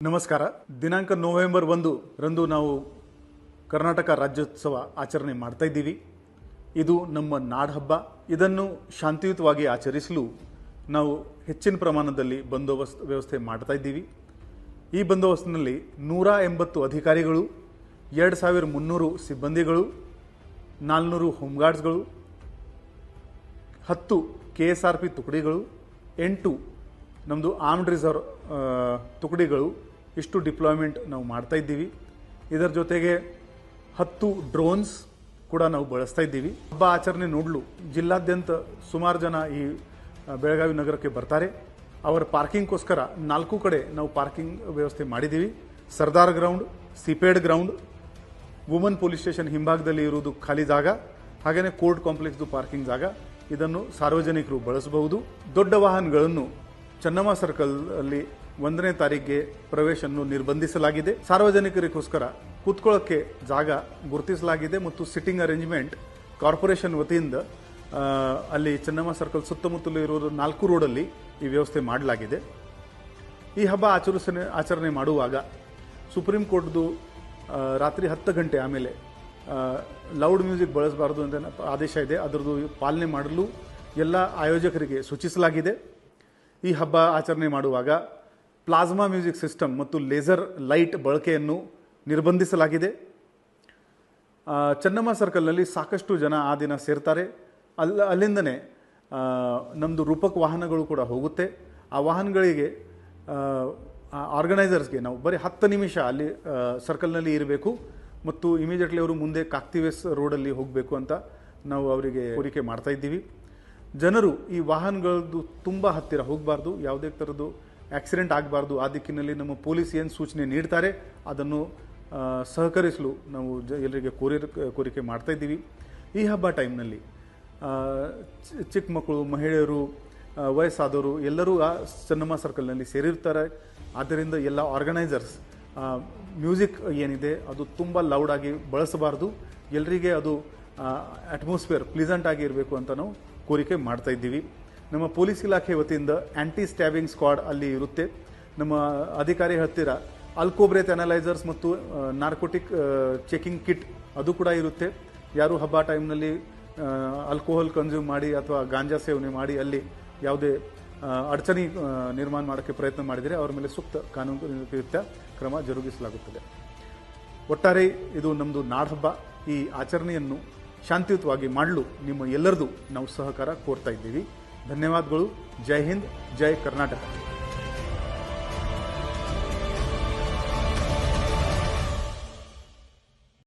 ನಮಸ್ಕಾರ. ದಿನಾಂಕ ನವೆಂಬರ್ 1 ರಂದು ನಾವು ಕರ್ನಾಟಕ ರಾಜ್ಯೋತ್ಸವ ಆಚರಣೆ ಮಾಡ್ತಾ ಇದ್ದೀವಿ. ಇದು ನಮ್ಮ ನಾಡಹಬ್ಬ. ಇದನ್ನು ಶಾಂತಿಯುತವಾಗಿ ಆಚರಿಸಲು ನಾವು ಹೆಚ್ಚಿನ ಪ್ರಮಾಣದಲ್ಲಿ ಬಂದೋಬಸ್ತ್ ವ್ಯವಸ್ಥೆ ಮಾಡ್ತಾ ಇದ್ದೀವಿ. ಈ ಬಂದೋಬಸ್ತ್ನಲ್ಲಿ 180 ಅಧಿಕಾರಿಗಳು, 2300 ಸಿಬ್ಬಂದಿಗಳು, 400 ಹೋಮ್ಗಾರ್ಡ್ಸ್ಗಳು, 10 KSRP ತುಕಡಿಗಳು, 8 ನಮ್ಮದು ಆರ್ಮ್ಡ್ ರಿಸರ್ವ್ ತುಕಡಿಗಳು, ಇಷ್ಟು ಡಿಪ್ಲಾಯ್ಮೆಂಟ್ ನಾವು ಮಾಡ್ತಾ ಇದ್ದೀವಿ. ಇದರ ಜೊತೆಗೆ 10 ಡ್ರೋನ್ಸ್ ಕೂಡ ನಾವು ಬಳಸ್ತಾ ಇದ್ದೀವಿ. ಹಬ್ಬ ಆಚರಣೆ ನೋಡಲು ಜಿಲ್ಲಾದ್ಯಂತ ಸುಮಾರು ಜನ ಈ ಬೆಳಗಾವಿ ನಗರಕ್ಕೆ ಬರ್ತಾರೆ. ಅವರ ಪಾರ್ಕಿಂಗ್ಗೋಸ್ಕರ 4 ಕಡೆ ನಾವು ಪಾರ್ಕಿಂಗ್ ವ್ಯವಸ್ಥೆ ಮಾಡಿದ್ದೀವಿ. ಸರ್ದಾರ್ ಗ್ರೌಂಡ್, ಸಿಪೇಡ್ ಗ್ರೌಂಡ್, ವುಮನ್ ಪೊಲೀಸ್ ಸ್ಟೇಷನ್ ಹಿಂಭಾಗದಲ್ಲಿ ಇರುವುದು ಖಾಲಿ ಜಾಗ, ಹಾಗೆಯೇ ಕೋರ್ಟ್ ಕಾಂಪ್ಲೆಕ್ಸ್ದು ಪಾರ್ಕಿಂಗ್ ಜಾಗ. ಇದನ್ನು ಸಾರ್ವಜನಿಕರು ಬಳಸಬಹುದು. ದೊಡ್ಡ ವಾಹನಗಳನ್ನು ಚೆನ್ನಮ್ಮ ಸರ್ಕಲ್ ಅಲ್ಲಿ 1ನೇ ತಾರೀಕಿಗೆ ಪ್ರವೇಶವನ್ನು ನಿರ್ಬಂಧಿಸಲಾಗಿದೆ. ಸಾರ್ವಜನಿಕರಿಗೋಸ್ಕರ ಕೂತ್ಕೊಳ್ಳೋಕ್ಕೆ ಜಾಗ ಗುರುತಿಸಲಾಗಿದೆ ಮತ್ತು ಸಿಟ್ಟಿಂಗ್ ಅರೇಂಜ್ಮೆಂಟ್ ಕಾರ್ಪೊರೇಷನ್ ವತಿಯಿಂದ ಅಲ್ಲಿ ಚೆನ್ನಮ್ಮ ಸರ್ಕಲ್ ಸುತ್ತಮುತ್ತಲು ಇರುವ 4 ರೋಡಲ್ಲಿ ಈ ವ್ಯವಸ್ಥೆ ಮಾಡಲಾಗಿದೆ. ಈ ಹಬ್ಬ ಆಚರಣೆ ಮಾಡುವಾಗ ಸುಪ್ರೀಂ ಕೋರ್ಟ್ದು ರಾತ್ರಿ 10 ಗಂಟೆ ಆಮೇಲೆ ಲೌಡ್ ಮ್ಯೂಸಿಕ್ ಬಳಸಬಾರದು ಅಂತ ಆದೇಶ ಇದೆ. ಅದರದ್ದು ಪಾಲನೆ ಮಾಡಲು ಎಲ್ಲ ಆಯೋಜಕರಿಗೆ ಸೂಚಿಸಲಾಗಿದೆ. ಈ ಹಬ್ಬ ಆಚರಣೆ ಮಾಡುವಾಗ ಪ್ಲಾಸ್ಮಾ ಮ್ಯೂಸಿಕ್ ಸಿಸ್ಟಮ್ ಮತ್ತು ಲೇಸರ್ ಲೈಟ್ ಬಳಕೆಯನ್ನು ನಿರ್ಬಂಧಿಸಲಾಗಿದೆ. ಚೆನ್ನಮ್ಮ ಸರ್ಕಲ್ನಲ್ಲಿ ಸಾಕಷ್ಟು ಜನ ಆ ದಿನ ಸೇರ್ತಾರೆ. ಅಲ್ಲಿಂದನೇ ನಮ್ಮದು ರೂಪಕ ವಾಹನಗಳು ಕೂಡ ಹೋಗುತ್ತೆ. ಆ ವಾಹನಗಳಿಗೆ ಆರ್ಗನೈಸರ್ಸ್ಗೆ ನಾವು ಬರೀ 10 ನಿಮಿಷ ಅಲ್ಲಿ ಸರ್ಕಲ್ನಲ್ಲಿ ಇರಬೇಕು ಮತ್ತು ಇಮಿಡಿಯೇಟ್ಲಿ ಅವರು ಮುಂದೆ ಕಾಕ್ತಿವೇಸ್ ರೋಡಲ್ಲಿ ಹೋಗಬೇಕು ಅಂತ ನಾವು ಅವರಿಗೆ ಕೋರಿಕೆ ಮಾಡ್ತಾ ಇದ್ದೀವಿ. ಜನರು ಈ ವಾಹನಗಳದ್ದು ತುಂಬ ಹತ್ತಿರ ಹೋಗಬಾರ್ದು, ಯಾವುದೇ ಥರದ್ದು ಆಕ್ಸಿಡೆಂಟ್ ಆಗಬಾರ್ದು. ಆ ದಿಕ್ಕಿನಲ್ಲಿ ನಮ್ಮ ಪೊಲೀಸ್ ಏನು ಸೂಚನೆ ನೀಡ್ತಾರೆ ಅದನ್ನು ಸಹಕರಿಸಲು ನಾವು ಎಲ್ಲರಿಗೆ ಕೋರಿಕೆ ಮಾಡ್ತಾ ಇದ್ದೀವಿ. ಈ ಹಬ್ಬ ಟೈಮ್ನಲ್ಲಿ ಚಿಕ್ಕ ಮಕ್ಕಳು, ಮಹಿಳೆಯರು, ವಯಸ್ಸಾದವರು ಎಲ್ಲರೂ ಆ ಚೆನ್ನಮ್ಮ ಸರ್ಕಲ್ನಲ್ಲಿ ಸೇರಿರ್ತಾರೆ. ಆದ್ದರಿಂದ ಎಲ್ಲ ಆರ್ಗನೈಸರ್ಸ್ ಮ್ಯೂಸಿಕ್ ಏನಿದೆ ಅದು ತುಂಬ ಲೌಡಾಗಿ ಬಳಸಬಾರ್ದು. ಎಲ್ಲರಿಗೆ ಅದು ಅಟ್ಮಾಸ್ಫಿಯರ್ ಪ್ಲೀಸೆಂಟ್ ಆಗಿ ಇರಬೇಕು ಅಂತ ನಾವು ಕೋರಿಕೆ ಮಾಡ್ತಾ ಇದ್ದೀವಿ. ನಮ್ಮ ಪೊಲೀಸ್ ಇಲಾಖೆ ವತಿಯಿಂದ ಆ್ಯಂಟಿ ಸ್ಟ್ಯಾಬಿಂಗ್ ಸ್ಕ್ವಾಡ್ ಅಲ್ಲಿ ಇರುತ್ತೆ. ನಮ್ಮ ಅಧಿಕಾರಿ ಹತ್ತಿರ ಆಲ್ಕೋಬ್ರೇತ್ ಅನಲೈಸರ್ಸ್ ಮತ್ತು ನಾರ್ಕೋಟಿಕ್ ಚೆಕಿಂಗ್ ಕಿಟ್ ಅದು ಕೂಡ ಇರುತ್ತೆ. ಯಾರು ಹಬ್ಬ ಟೈಮ್ನಲ್ಲಿ ಆಲ್ಕೋಹಾಲ್ ಕನ್ಸ್ಯೂಮ್ ಮಾಡಿ ಅಥವಾ ಗಾಂಜಾ ಸೇವನೆ ಮಾಡಿ ಅಲ್ಲಿ ಯಾವುದೇ ಅಡಚಣೆ ನಿರ್ಮಾಣ ಮಾಡೋಕ್ಕೆ ಪ್ರಯತ್ನ ಮಾಡಿದರೆ ಅವರ ಮೇಲೆ ಸೂಕ್ತ ಕಾನೂನುಯುಕ್ತ ಕ್ರಮ ಜರುಗಿಸಲಾಗುತ್ತದೆ. ಒಟ್ಟಾರೆ ಇದು ನಮ್ಮದು ನಾಡಹಬ್ಬ. ಈ ಆಚರಣೆಯನ್ನು ಶಾಂತಿಯುತವಾಗಿ ಮಾಡಲು ನಿಮ್ಮ ಎಲ್ಲರದು ನಾವು ಸಹಕಾರ ಕೋರ್ತಾ ಇದ್ದೀವಿ. ಧನ್ಯವಾದಗಳು. ಜೈ ಹಿಂದ್, ಜೈ ಕರ್ನಾಟಕ.